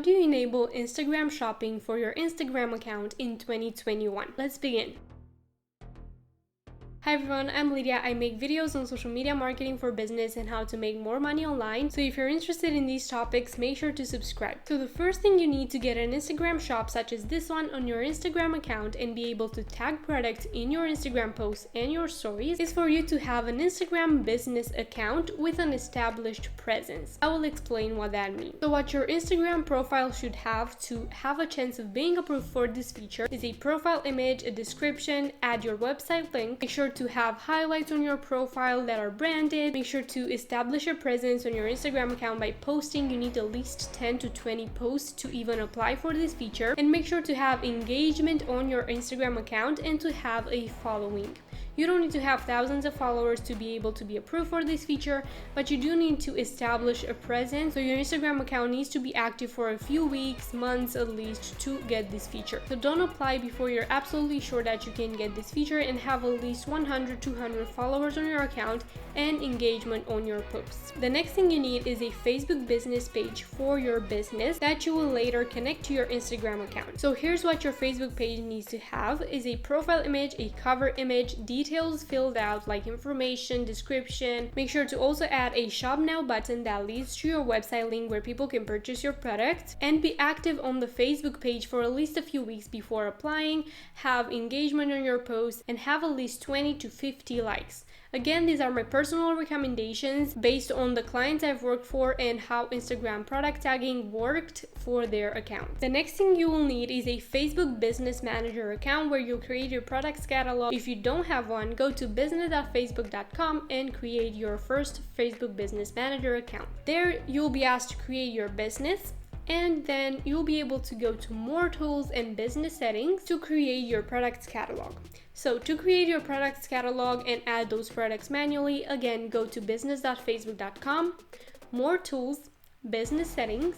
do you enable Instagram shopping for your Instagram account in 2021? Let's begin. Hi everyone, I'm Lydia. I make videos on social media marketing for business and how to make more money online. So if you're interested in these topics, make sure to subscribe. So the first thing you need to get an Instagram shop such as this one on your Instagram account and be able to tag products in your Instagram posts and your stories is for you to have an Instagram business account with an established presence. I will explain what that means. So what your Instagram profile should have to have a chance of being approved for this feature is a profile image, a description, add your website link, make sure to have highlights on your profile that are branded. Make sure to establish a presence on your Instagram account by posting. You need at least 10 to 20 posts to even apply for this feature, and make sure to have engagement on your Instagram account and to have a following. You don't need to have thousands of followers to be able to be approved for this feature, but you do need to establish a presence. So your Instagram account needs to be active for a few weeks, months at least, to get this feature. So don't apply before you're absolutely sure that you can get this feature and have at least 100, 200 followers on your account and engagement on your posts. The next thing you need is a Facebook business page for your business that you will later connect to your Instagram account. So here's what your Facebook page needs to have: is a profile image, a cover image, details filled out like information, description. Make sure to also add a shop now button that leads to your website link where people can purchase your product, and be active on the Facebook page for at least a few weeks before applying. Have engagement on your post and have at least 20 to 50 likes. Again, these are my personal recommendations based on the clients I've worked for and how Instagram product tagging worked for their account. The next thing you will need is a Facebook Business Manager account where you'll create your products catalog. If you don't have one, go to business.facebook.com and create your first Facebook Business Manager account. There, you'll be asked to create your business, and then you'll be able to go to more tools and business settings to create your products catalog. So to create your products catalog and add those products manually, again, go to business.facebook.com, more tools, business settings,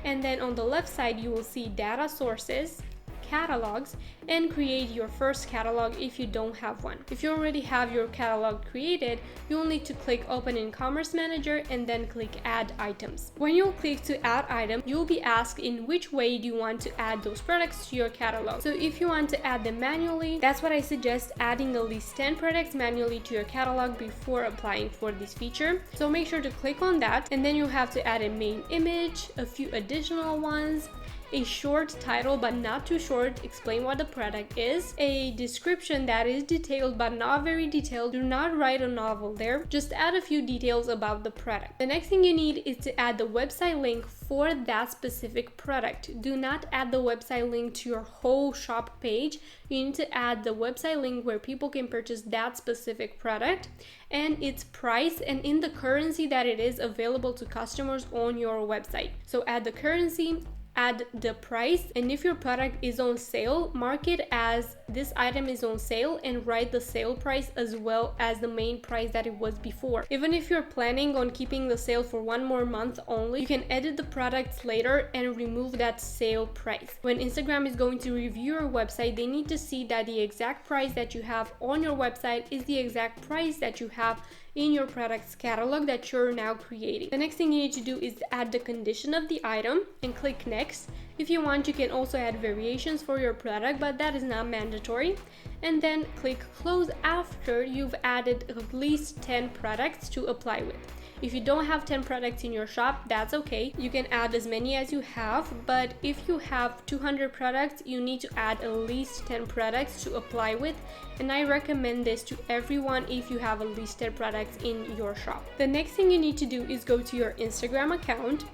and then on the left side you will see data sources, catalogs, and create your first catalog if you don't have one. If you already have your catalog created, you'll need to click Open in Commerce Manager and then click Add Items. When you click to add item, you'll be asked in which way do you want to add those products to your catalog. So if you want to add them manually, that's what I suggest, adding at least 10 products manually to your catalog before applying for this feature. So make sure to click on that, and then you have to add a main image, a few additional ones, a short title but not too short, explain what the product is, a description that is detailed but not very detailed. Do not write a novel there, just add a few details about the product. The next thing you need is to add the website link for that specific product. Do not add the website link to your whole shop page. You need to add the website link where people can purchase that specific product and its price and in the currency that it is available to customers on your website. So add the currency, add the price, and if your product is on sale, mark it as this item is on sale and write the sale price as well as the main price that it was before. Even if you're planning on keeping the sale for one more month only, you can edit the products later and remove that sale price. When Instagram is going to review your website, they need to see that the exact price that you have on your website is the exact price that you have in your products catalog that you're now creating. The next thing you need to do is add the condition of the item and click next. If you want, you can also add variations for your product, but that is not mandatory. And then click close after you've added at least 10 products to apply with. If you don't have 10 products in your shop, that's okay. You can add as many as you have, but if you have 200 products, you need to add at least 10 products to apply with. And I recommend this to everyone if you have at least 10 products in your shop. The next thing you need to do is go to your Instagram account,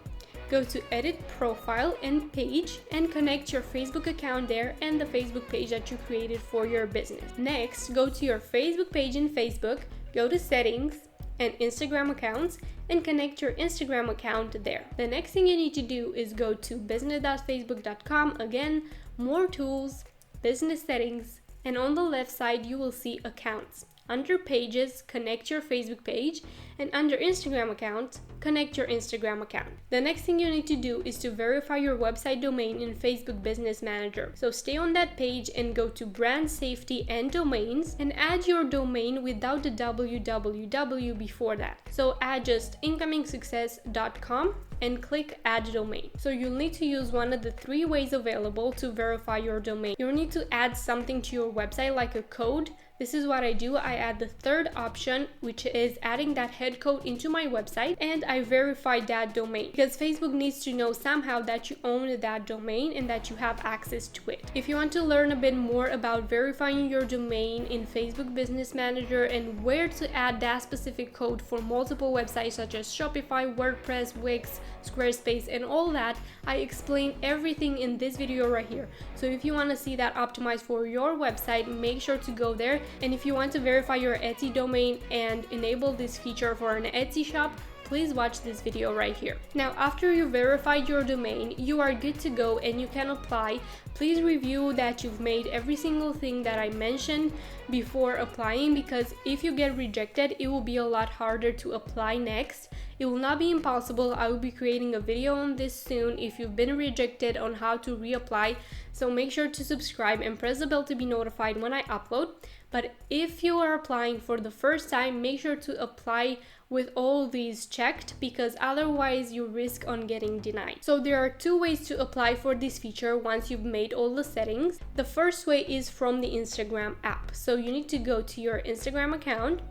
go to Edit Profile and Page, and connect your Facebook account there and the Facebook page that you created for your business. Next, go to your Facebook page in Facebook, go to Settings and Instagram accounts, and connect your Instagram account there. The next thing you need to do is go to business.facebook.com, again, more tools, business settings, and on the left side you will see accounts. under Pages, connect your Facebook page, and under Instagram account, connect your Instagram account. The next thing you need to do is to verify your website domain in Facebook Business Manager. So stay on that page and go to Brand Safety and Domains and add your domain without the www before that. So add just incomingsuccess.com and click Add Domain. So you'll need to use one of the 3 ways available to verify your domain. You'll need to add something to your website like a code. This is what I do. I add the 3rd option, which is adding that head code into my website, and I verify that domain because Facebook needs to know somehow that you own that domain and that you have access to it. If you want to learn a bit more about verifying your domain in Facebook Business Manager and where to add that specific code for multiple websites such as Shopify, WordPress, Wix, Squarespace, and all that, I explain everything in this video right here. So if you want to see that optimized for your website, make sure to go there. And if you want to verify your Etsy domain and enable this feature for an Etsy shop, please watch this video right here. Now, after you verified your domain, you are good to go and you can apply. Please review that you've made every single thing that I mentioned before applying, because if you get rejected, it will be a lot harder to apply next. It will not be impossible. I will be creating a video on this soon if you've been rejected on how to reapply. So make sure to subscribe and press the bell to be notified when I upload. But if you are applying for the first time, make sure to apply with all these checked, because otherwise you risk on getting denied. So there are 2 ways to apply for this feature once you've made all the settings. The first way is from the Instagram app. So you need to go to your Instagram account,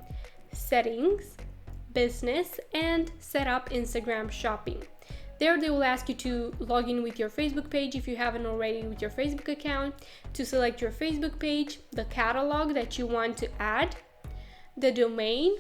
settings, business, and set up Instagram shopping. There they will ask you to log in with your Facebook page if you haven't already with your Facebook account, to select your Facebook page, the catalog that you want to add, the domain,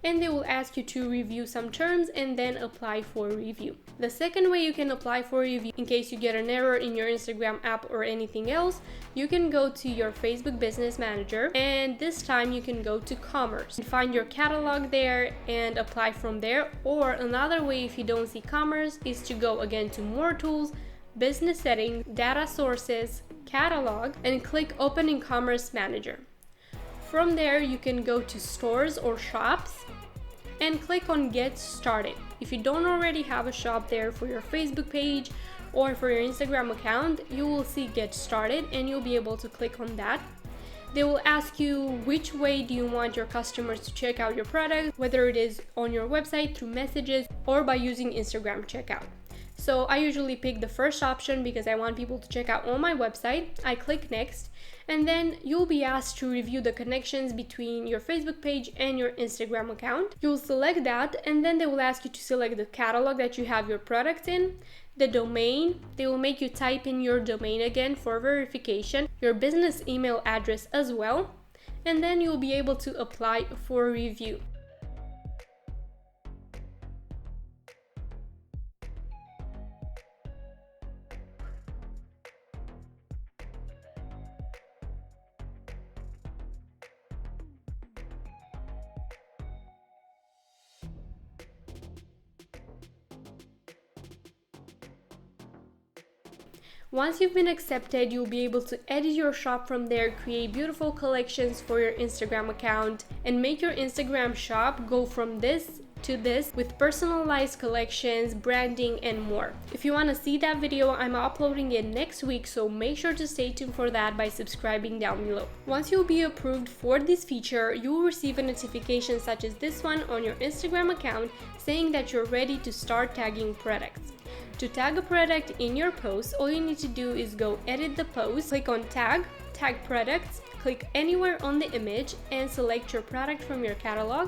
and they will ask you to review some terms and then apply for review. The second way you can apply for review, in case you get an error in your Instagram app or anything else, you can go to your Facebook Business Manager, and this time you can go to Commerce and find your catalog there and apply from there. Or another way, if you don't see Commerce, is to go again to More Tools, Business Settings, Data Sources, Catalog, and click Open in Commerce Manager. From there, you can go to Stores or Shops and click on Get Started. If you don't already have a shop there for your Facebook page or for your Instagram account, you will see Get Started and you'll be able to click on that. They will ask you which way do you want your customers to check out your product, whether it is on your website, through messages, or by using Instagram checkout. So I usually pick the first option because I want people to check out on my website. I click Next, and then you'll be asked to review the connections between your Facebook page and your Instagram account. You'll select that, and then they will ask you to select the catalog that you have your product in, the domain. They will make you type in your domain again for verification, your business email address as well, and then you'll be able to apply for review. Once you've been accepted, you'll be able to edit your shop from there, create beautiful collections for your Instagram account, and make your Instagram shop go from this to this with personalized collections, branding, and more. If you want to see that video, I'm uploading it next week, so make sure to stay tuned for that by subscribing down below. Once you'll be approved for this feature, you will receive a notification such as this one on your Instagram account saying that you're ready to start tagging products. To tag a product in your post, all you need to do is go edit the post, click on tag products, click anywhere on the image and select your product from your catalog,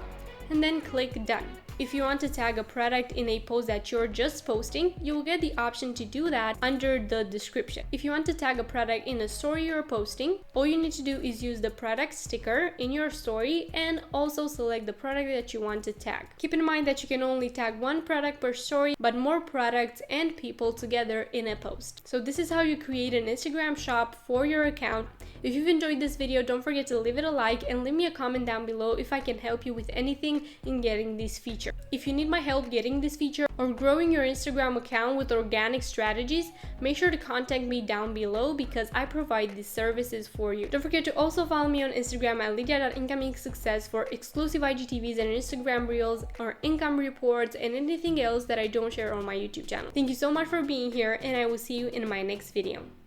and then click done. If you want to tag a product in a post that you're just posting, you will get the option to do that under the description. If you want to tag a product in a story you're posting, all you need to do is use the product sticker in your story and also select the product that you want to tag. Keep in mind that you can only tag one product per story, but more products and people together in a post. So this is how you create an Instagram shop for your account. If you've enjoyed this video, don't forget to leave it a like and leave me a comment down below if I can help you with anything in getting these features. feature. If you need my help getting this feature or growing your Instagram account with organic strategies, make sure to contact me down below because I provide these services for you. Don't forget to also follow me on Instagram at lydia.incomingsuccess for exclusive IGTVs and Instagram reels or income reports and anything else that I don't share on my YouTube channel. Thank you so much for being here, and I will see you in my next video.